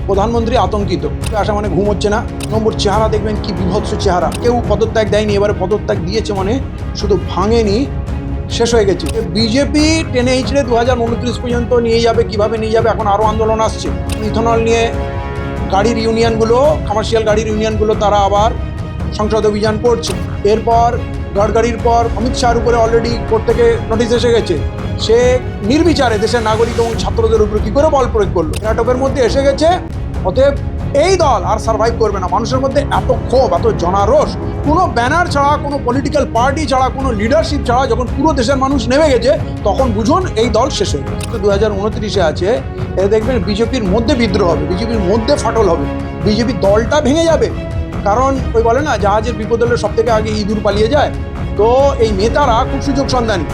প্রধানমন্ত্রী আতঙ্কিত, আসা মানে ঘুম হচ্ছে না। নম্বর চেহারা দেখবেন কি বিভৎস চেহারা। কেউ পদত্যাগ দেয়নি, এবারে পদত্যাগ দিয়েছে মানে শুধু ভাঙেনি, শেষ হয়ে গেছে। বিজেপি টেনে হিঁচড়ে 2029 পর্যন্ত নিয়ে যাবে। কিভাবে নিয়ে যাবে, এখন আরও আন্দোলন আসছে। ইথনল নিয়ে গাড়ির ইউনিয়নগুলো, কমার্শিয়াল গাড়ির ইউনিয়নগুলো তারা আবার সংসদ অভিযান করছে। এরপর গডকারির পর অমিত শাহর উপরে অলরেডি কোর্ট থেকে নোটিশ এসে গেছে। সে নির্বিচারে দেশের নাগরিক এবং ছাত্রদের উপরে কী করে বল প্রয়োগ করলো, নাটকের মধ্যে এসে গেছে। অতএব এই দল আর সার্ভাইভ করবে না। মানুষের মধ্যে এত ক্ষোভ, এত জনারোষ, কোনো ব্যানার ছাড়া, কোনো পলিটিক্যাল পার্টি ছাড়া, কোনো লিডারশিপ ছাড়া যখন পুরো দেশের মানুষ নেমে গেছে, তখন বুঝুন এই দল শেষ হয়ে গেছে। 2029-এ আছে, এ দেখবেন বিজেপির মধ্যে বিদ্রোহ হবে, বিজেপির মধ্যে ফাটল হবে, বিজেপি দলটা ভেঙে যাবে। কারণ ওই বলে না, জাহাজের বিপদ হলে সব থেকে আগে ইঁদুর পালিয়ে যায়। তো এই নেতারা খুব সুযোগ সন্ধানী।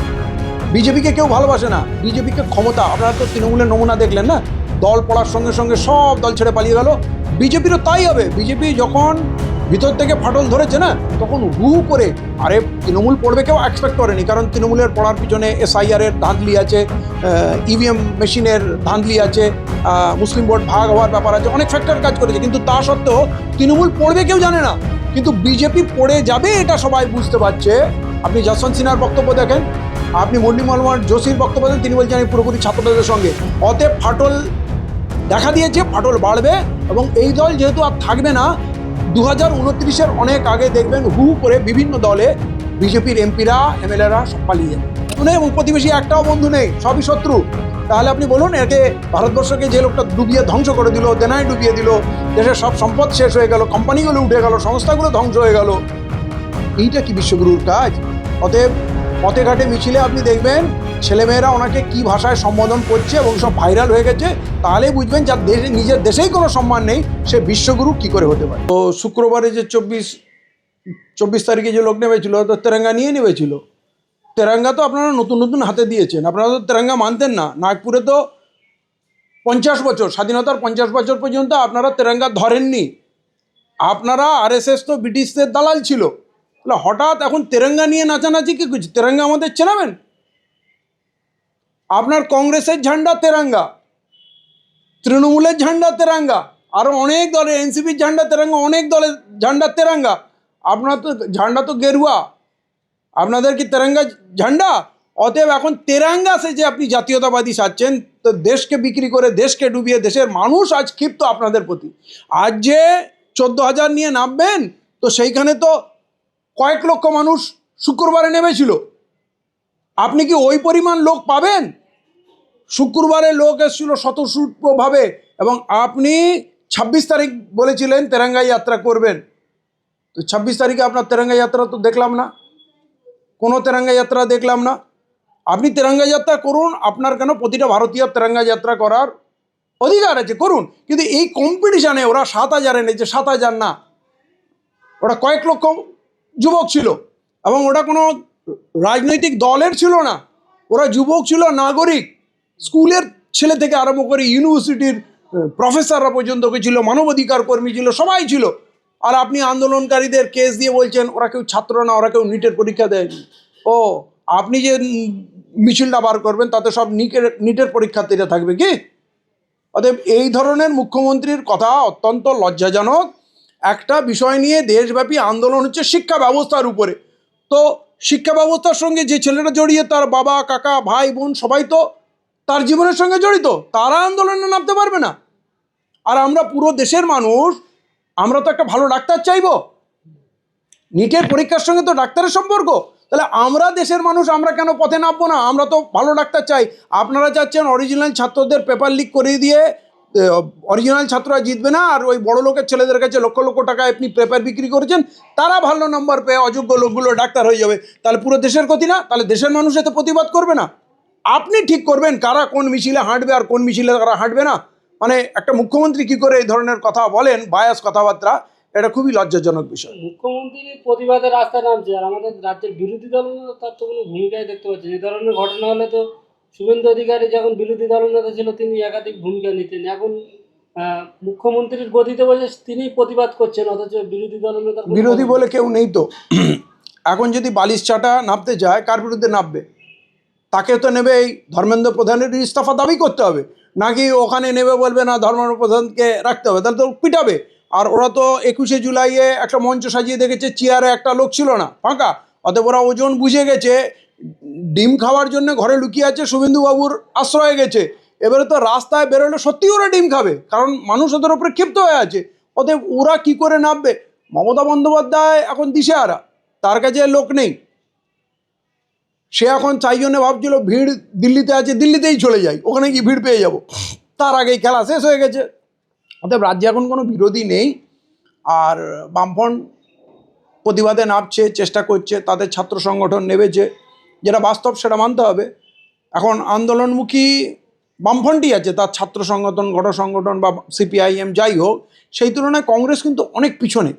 বিজেপিকে কেউ ভালোবাসে না, বিজেপিকে ক্ষমতা। আপনারা তো তৃণমূলের নমুনা দেখলেন না, দল পড়ার সঙ্গে সঙ্গে সব দল ছেড়ে পালিয়ে গেল। বিজেপিরও তাই হবে। বিজেপি যখন ভিতর থেকে ফাটল ধরেছে না, তখন হু করে, আরে তৃণমূল পড়বে কেউ এক্সপেক্ট করেনি। কারণ তৃণমূলের পড়ার পিছনে SIR-এর ধাঁধলি আছে, EVM মেশিনের ধাঁধলি আছে, মুসলিম ভোট ভাগ হওয়ার ব্যাপার আছে, অনেক ফ্যাক্টর কাজ করেছে। কিন্তু তা সত্ত্বেও তৃণমূল পড়বে কেউ জানে না, কিন্তু বিজেপি পড়ে যাবে এটা সবাই বুঝতে পারছে। আপনি যশবন্ত সিনহার বক্তব্য দেখেন, আপনি মুরলী মনোহর যোশীর বক্তব্য দেন, তিনি বলছেন আমি পুরোপুরি ছাত্রদের সঙ্গে। অতএব ফাটল দেখা দিয়েছে, ফাটল বাড়বে। এবং এই দল যেহেতু আর থাকবে না, 2029-এর অনেক আগে দেখবেন হু করে বিভিন্ন দলে বিজেপির এমপিরা, MLA-রা সব পালিয়ে যাবে। এবং প্রতিবেশী একটাও বন্ধু নেই, সবই শত্রু। তাহলে আপনি বলুন, একে ভারতবর্ষকে যে লোকটা ডুবিয়ে ধ্বংস করে দিল, দেনায় ডুবিয়ে দিল, দেশের সব সম্পদ শেষ হয়ে গেল, কোম্পানিগুলো উঠে গেল, সংস্থাগুলো ধ্বংস হয়ে গেল, এইটা কি বিশ্বগুরুর কাজ? অতএব পথে ঘাটে মিছিলে আপনি দেখবেন ছেলেমেয়েরা ওনাকে কি ভাষায় সম্বোধন করছে এবং সব ভাইরাল হয়ে গেছে। তাহলেই বুঝবেন যার দেশে, নিজের দেশেই কোনো সম্মান নেই, সে বিশ্বগুরু কি করে হতে পারে। তো শুক্রবারে যে 24 তারিখে যে লোক নেমেছিল, তো তেরঙ্গা নিয়ে নেমেছিল। তেরঙ্গা তো আপনারা নতুন নতুন হাতে দিয়েছেন, আপনারা তো তেরঙ্গা মানতেন না। নাগপুরে তো 50 বছর, স্বাধীনতার 50 বছর পর্যন্ত আপনারা তেরঙ্গা ধরেননি। আপনারা RSS তো ব্রিটিশদের দালাল ছিল। হঠাৎ এখন তেরঙ্গা নিয়ে নাচানাচি কি করছে? তেরঙ্গা আমাদের চেনাবেন? আপনার কংগ্রেসের ঝান্ডা তেরঙ্গা, তৃণমূলের ঝান্ডা তেরঙ্গা, আরও অনেক দলের, NCPর ঝান্ডা তেরঙ্গা, অনেক দলের ঝান্ডা তেরঙ্গা। আপনার তো ঝান্ডা তো গেরুয়া, আপনাদের কি তেরঙ্গা ঝান্ডা? অতএব এখন তেরঙ্গা সেজে আপনি জাতীয়তাবাদী সাজছেন। তো দেশকে বিক্রি করে, দেশকে ডুবিয়ে, দেশের মানুষ আজ ক্ষিপ্ত আপনাদের প্রতি। আজ যে 14,000 নিয়ে নামবেন, তো সেইখানে তো কয়েক লক্ষ মানুষ শুক্রবারে নেমেছিল। আপনি কি ওই পরিমাণ লোক পাবেন? শুক্রবারে লোক এসেছিল স্বতঃস্ফূর্তভাবে, এবং আপনি 26 তারিখ বলেছিলেন তেরঙ্গা যাত্রা করবেন। তো 26 তারিখে আপনার তেরঙ্গা যাত্রা তো দেখলাম না, কোনো তেরঙ্গা যাত্রা দেখলাম না। আপনি তেরঙ্গা যাত্রা করুন, আপনার কেন প্রতিটা ভারতীয় তেরঙ্গা যাত্রা করার অধিকার আছে, করুন। কিন্তু এই কম্পিটিশানে ওরা 7,000 এনেছে, 7,000 না, ওরা কয়েক লক্ষ যুবক ছিল। এবং ওটা কোনো রাজনৈতিক দলের ছিল না, ওরা যুবক ছিল, নাগরিক, স্কুলের ছেলে থেকে আরম্ভ করে ইউনিভার্সিটির প্রফেসররা পর্যন্ত ছিল, মানবাধিকার কর্মী ছিল, সবাই ছিল। আর আপনি আন্দোলনকারীদের কেস দিয়ে বলছেন ওরা কেউ ছাত্র না, ওরা কেউ নিটের পরীক্ষা দেয়নি। ও, আপনি যে মিছিলটা বার করবেন তাতে সব নিটের পরীক্ষার্থীরা থাকবে কি? অতএব এই ধরনের মুখ্যমন্ত্রীর কথা অত্যন্ত লজ্জাজনক। একটা বিষয় নিয়ে দেশব্যাপী আন্দোলন হচ্ছে শিক্ষা ব্যবস্থার উপরে। তো শিক্ষা ব্যবস্থার সঙ্গে যে ছেলেটা জড়িয়ে, তার বাবা, কাকা, ভাই, বোন সবাই তো তার জীবনের সঙ্গে জড়িত, তারা আন্দোলনে নামতে পারবে না? আর আমরা পুরো দেশের মানুষ, আমরা তো একটা ভালো ডাক্তার চাইব। নিটের পরীক্ষার সঙ্গে তো ডাক্তারের সম্পর্ক। তাহলে আমরা দেশের মানুষ, আমরা কেন পথে নামবো না? আমরা তো ভালো ডাক্তার চাই। আপনারা চাচ্ছেন অরিজিনাল ছাত্রদের পেপার লিক করিয়ে দিয়ে অরিজিনাল ছাত্ররা জিতবে না, আর ওই বড় লোকের ছেলেদের কাছে লক্ষ লক্ষ টাকা আপনি পেপার বিক্রি করেছেন, তারা ভালো নম্বর পেয়ে অযোগ্য লোকগুলো ডাক্তার হয়ে যাবে। তাহলে পুরো দেশের ক্ষতি না? তাহলে দেশের মানুষ এতে প্রতিবাদ করবে না? আপনি ঠিক করবেন কারা কোন মিছিলে হাঁটবে আর কোন মিছিলে কারা হাঁটবে না। মানে একটা মুখ্যমন্ত্রী কি করে এই ধরনের কথা বলেন, বায়াস কথাবার্তা, এটা খুবই লজ্জাজনক বিষয়। মুখ্যমন্ত্রী প্রতিবাদের রাস্তায় নামছে, আর আমাদের রাজ্যের বিরোধী দল তার তো কোনো ভূমিকাই দেখতে পাচ্ছি। এই ধরনের ঘটনা হলে তো শুভেন্দু অধিকারী যখন বিরোধী দলনেতা ছিল তিনি একাধিক ভূমিকা নিতেন। এখন মুখ্যমন্ত্রীর গদিতে বসে তিনি প্রতিবাদ করছেন, অথচ বিরোধী দলনেতা বিরোধী বলে কেউ নেই তো। এখন যদি বালিশ চাটা নামতে যায়, কার বিরুদ্ধে নামবে? তাকে তো নেবে এই ধর্মেন্দ্র প্রধানের ইস্তফা দাবি করতে হবে, নাকি ওখানে নেবে বলবে না ধর্মেন্দ্র প্রধানকে রাখতে হবে, তাহলে তো পিটাবে। আর ওরা তো 21শে জুলাইয়ে একটা মঞ্চ সাজিয়ে দেখেছে, চেয়ারে একটা লোক ছিল না, ফাঁকা। অতএব ওরা ওজন বুঝে গেছে, ডিম খাওয়ার জন্য ঘরে লুকিয়ে আছে, শুভেন্দুবাবুর আশ্রয়ে গেছে। এবারে তো রাস্তায় বেরোলে সত্যি ওরা ডিম খাবে, কারণ মানুষ ওদের উপরে ক্ষিপ্ত হয়ে আছে। অতএব ওরা কি করে নামবে? মমতা বন্দ্যোপাধ্যায় এখন দিশেহারা, তার কাছে লোক নেই। সে এখন তাই জন্য ভাবছিল ভিড় দিল্লিতে আছে, দিল্লিতেই চলে যাই, ওখানে কি ভিড় পেয়ে যাব। তার আগেই খেলা শেষ হয়ে গেছে। অতএব রাজ্যে এখন কোনো বিরোধী নেই। আর বামফ্রন্ট প্রতিবাদে নামছে, চেষ্টা করছে, তাদের ছাত্র সংগঠন নেমেছে, যেটা বাস্তব সেটা মানতে হবে। এখন আন্দোলনমুখী বামফ্রন্টই আছে, তার ছাত্র সংগঠন, গণ সংগঠন বা সিপিআইএম যাই হোক, সেই তুলনায় কংগ্রেস কিন্তু অনেক পিছনে।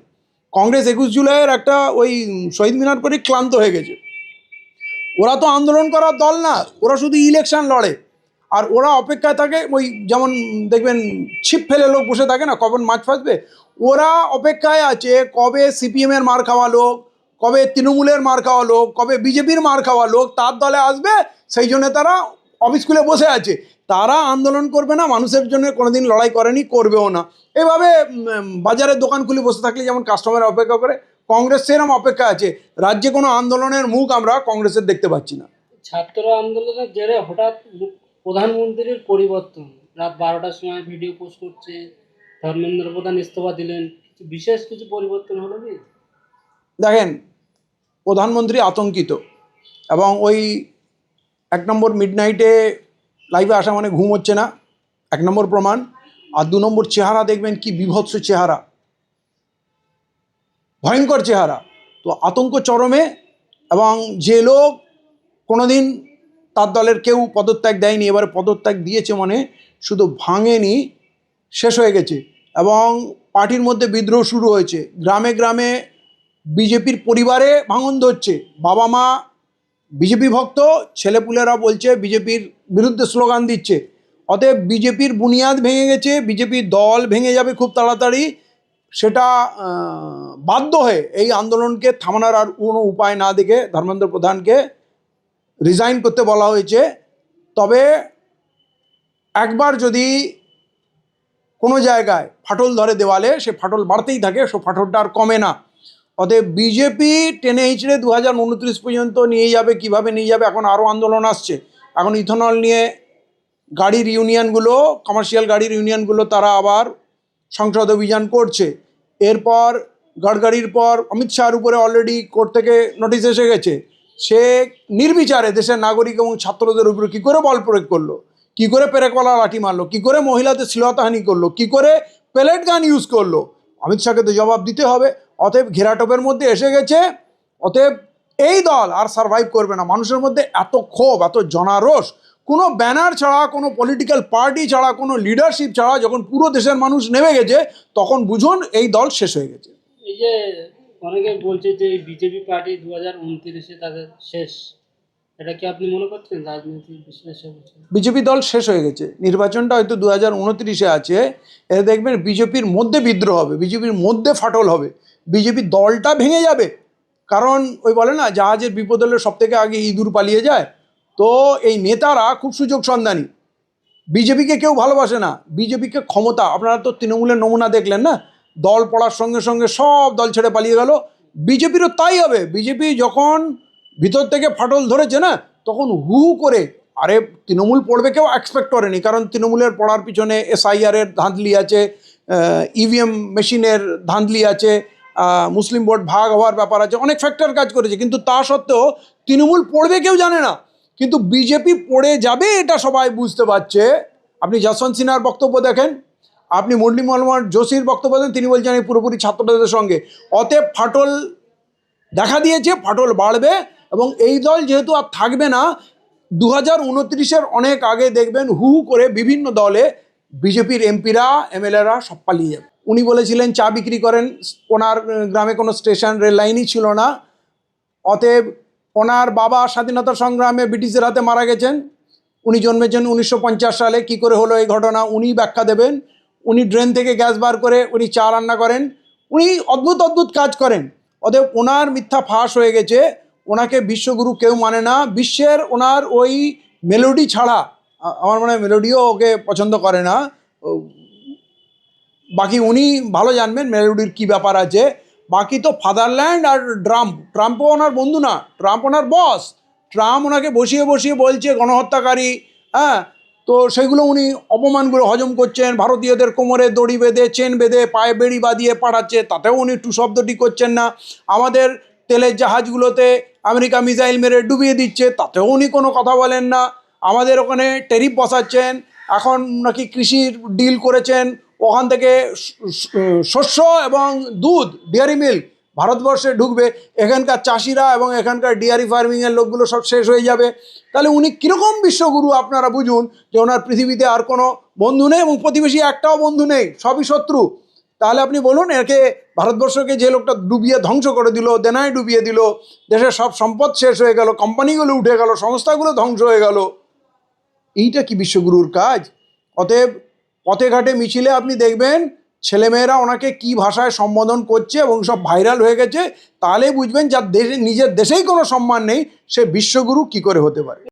কংগ্রেস 21 জুলাইয়ের একটা ওই শহীদ মিনার করে ক্লান্ত হয়ে গেছে। ওরা তো আন্দোলন করার দল না, ওরা শুধু ইলেকশন লড়ে। আর ওরা অপেক্ষায় থাকে, ওই যেমন দেখবেন ছিপ ফেলে লোক বসে থাকে না, কখন মাছ ফাঁসবে, ওরা অপেক্ষায় আছে কবে সিপিএমের মার খাওয়া লোক, কবে তৃণমূলের মার খাওয়া লোক, কবে বিজেপির মার খাওয়া লোক তার দলে আসবে। সেই জন্য তারা অফিস খুলে বসে আছে। তারা আন্দোলন করবে না, মানুষের জন্য কোনোদিন লড়াই করেনি, করবেও না। এভাবে বাজারের দোকান খুলে বসে থাকলে যেমন কাস্টমার অপেক্ষা করে, কংগ্রেস সেরকম অপেক্ষা আছে। রাজ্যে কোনো আন্দোলনের মুখ আমরা কংগ্রেসের দেখতে পাচ্ছি না। ছাত্র আন্দোলনের জেরে হঠাৎ প্রধানমন্ত্রীর পরিবর্তন, রাত 12টার সময় ভিডিও পোস্ট করছে, ধর্মেন্দ্র প্রধান ইস্তফা দিলেন, বিশেষ কিছু পরিবর্তন হলো কি? দেখেন, প্রধানমন্ত্রী আতঙ্কিত, এবং ওই 1 নম্বর মিডনাইটে লাইভে আসা মানে ঘুম হচ্ছে না, 1 নম্বর প্রমাণ। আর 2 নম্বর চেহারা দেখবেন কি বিভৎস চেহারা, ভয়ঙ্কর চেহারা। তো আতঙ্ক চরমে। এবং যে লোক কোনোদিন তার দলের কেউ পদত্যাগ দেয়নি, এবারে পদত্যাগ দিয়েছে মানে শুধু ভাঙেনি, শেষ হয়ে গেছে। এবং পার্টির মধ্যে বিদ্রোহ শুরু হয়েছে, গ্রামে গ্রামে বিজেপির পরিবারে ভাঙন ধরছে। বাবা মা বিজেপি ভক্ত, ছেলেপুলেরা বলছে বিজেপির বিরুদ্ধে স্লোগান দিচ্ছে। অতএব বিজেপির বুনিয়াদ ভেঙে গেছে, বিজেপির দল ভেঙে যাবে খুব তাড়াতাড়ি। সেটা বাধ্য হয়ে এই আন্দোলনকে থামানোর আর কোনো উপায় না দেখে ধর্মেন্দ্র প্রধানকে রিজাইন করতে বলা হয়েছে। তবে একবার যদি কোনো জায়গায় ফাটল ধরে দেওয়ালে, সে ফাটল বাড়তেই থাকে, সে ফাটলটা আর কমে না। অতএব বিজেপি টেনে হিঁচড়ে 2029 পর্যন্ত নিয়ে যাবে। কিভাবে নিয়ে যাবে? এখন আরও আন্দোলন আসছে। এখন ইথনল নিয়ে গাড়ির ইউনিয়নগুলো, কমার্শিয়াল গাড়ির ইউনিয়নগুলো তারা আবার সংসদ অভিযান করছে। এরপর গডকারির পর অমিত শাহর উপরে অলরেডি কোর্ট থেকে নোটিশ এসে গেছে। সে নির্বিচারে দেশের নাগরিক এবং ছাত্রদের উপরে কী করে বল প্রয়োগ করলো, কী করে পেরেকওয়ালা লাঠি মারলো, কী করে মহিলাদের শ্লীলতাহানি করলো, কী করে পেলেট গান ইউজ করলো, অমিত শাহকে তো জবাব দিতে হবে। অতএব ঘেরাটোপের মধ্যে এসে গেছে। অতএব এই দল আর সারভাইভ করবে না। মানুষের মধ্যে এত ক্ষোভ, এত জনারোষ, কোনো ব্যানার ছাড়া, কোনো পলিটিক্যাল পার্টি ছাড়া, কোনো লিডারশিপ ছাড়া যখন পুরো দেশের মানুষ নেমে গেছে, তখন বুঝুন এই দল শেষ হয়ে গেছে। এই যে অনেকে বলছে যে এই বিজেপি পার্টি 2029-এ তাদের শেষ, এটা কি আপনি মনে করছেন? রাজনৈতিক বিশ্লেষক বিজেপি দল শেষ হয়ে গেছে। নির্বাচনটা হয়তো 2029-এ আছে। এতে দেখবেন বিজেপির মধ্যে বিদ্রোহ হবে, বিজেপির মধ্যে ফাটল হবে, বিজেপি দলটা ভেঙে যাবে। কারণ ওই বলে না, জাহাজের বিপদ হলে সব থেকে আগে ইঁদুর পালিয়ে যায়। তো এই নেতারা খুব সুযোগ সন্ধানী। বিজেপিকে কেউ ভালোবাসে না, বিজেপিকে ক্ষমতা। আপনারা তো তৃণমূলের নমুনা দেখলেন না, দল পড়ার সঙ্গে সঙ্গে সব দল ছেড়ে পালিয়ে গেল। বিজেপিরও তাই হবে। বিজেপি যখন ভিতর থেকে ফাটল ধরেছে না, তখন হু করে, আরে তৃণমূল পড়বে কেউ এক্সপেক্ট করেনি। কারণ তৃণমূলের পড়ার পিছনে SIR-এর ধাঁধলি আছে, EVM মেশিনের ধাঁধলি আছে, মুসলিম ভোট ভাগ হওয়ার ব্যাপার আছে, অনেক ফ্যাক্টর কাজ করেছে। কিন্তু তা সত্ত্বেও তৃণমূল পড়বে কেউ জানে না, কিন্তু বিজেপি পড়ে যাবে এটা সবাই বুঝতে পারছে। আপনি যশবন্ত সিনহার বক্তব্য দেখেন, আপনি মুরলী মনোহর যোশীর বক্তব্য দেন, তিনি বলছেন এই পুরোপুরি ছাত্রদের সঙ্গে। অতএব ফাটল দেখা দিয়েছে, ফাটল বাড়বে। এবং এই দল যেহেতু আর থাকবে না, 2029-এর অনেক আগে দেখবেন হু করে বিভিন্ন দলে বিজেপির এমপিরা, MLA-রা সব পালিয়ে যাবে। উনি বলেছিলেন চা বিক্রি করেন, ওনার গ্রামে কোনো স্টেশন, রেল লাইনই ছিল না। অতএব ওনার বাবা স্বাধীনতা সংগ্রামে ব্রিটিশের হাতে মারা গেছেন। উনি জন্মেছেন 1950 সালে। কী করে হলো এই ঘটনা উনি ব্যাখ্যা দেবেন। উনি ড্রেন থেকে গ্যাস বার করে উনি চা রান্না করেন, উনি অদ্ভুত অদ্ভুত কাজ করেন। অতএব ওনার মিথ্যা ফাঁস হয়ে গেছে। ওনাকে বিশ্বগুরু কেউ মানে না। বিশ্বের ওনার ওই মেলোডি ছাড়া আমার মনে হয় মেলোডিও ওকে পছন্দ করে না। বাকি উনি ভালো জানবেন মেলোডির কী ব্যাপার আছে। বাকি তো ফাদারল্যান্ড আর ট্রাম্পও ওনার বন্ধু না, ট্রাম্প ওনার বস। ট্রাম্প ওনাকে বসিয়ে বসিয়ে বলছে গণহত্যাকারী, হ্যাঁ, তো সেগুলো উনি অপমানগুলো হজম করছেন। ভারতীয়দের কোমরে দড়ি বেঁধে চেন বেঁধে পায়ে বেড়ি বাঁধিয়ে পাঠাচ্ছে, তাতেও উনি টু শব্দটি করছেন না। আমাদের তেলের জাহাজগুলোতে আমেরিকা মিসাইল মেরে ডুবিয়ে দিচ্ছে, তাতেও উনি কোনো কথা বলেন না। আমাদের ওখানে ট্যারিফ বসাচ্ছেন, এখন নাকি কৃষির ডিল করেছেন, ওখান থেকে শস্য এবং দুধ ডেয়ারি মিল্ক ভারতবর্ষে ঢুকবে, এখানকার চাষিরা এবং এখানকার ডেয়ারি ফার্মিংয়ের লোকগুলো সব শেষ হয়ে যাবে। তাহলে উনি কীরকম বিশ্বগুরু আপনারা বুঝুন যে ওনার পৃথিবীতে আর কোনো বন্ধু নেই এবং প্রতিবেশী একটাও বন্ধু নেই, সবই শত্রু। তাহলে আপনি বলুন, একে ভারতবর্ষকে যে লোকটা ডুবিয়ে ধ্বংস করে দিল, দেনায় ডুবিয়ে দিল, দেশের সব সম্পদ শেষ হয়ে গেল, কোম্পানিগুলো উঠে গেল, সংস্থাগুলো ধ্বংস হয়ে গেল, এইটা কি বিশ্বগুরুর কাজ? অতএব পথে ঘাটে মিছিলে আপনি দেখবেন ছেলেমেয়েরা ওনাকে কি ভাষায় সম্বোধন করছে এবং সব ভাইরাল হয়ে গেছে। তাহলেই বুঝবেন যার দেশে নিজের দেশেই কোনো সম্মান নেই সে বিশ্বগুরু কি করে হতে পারে।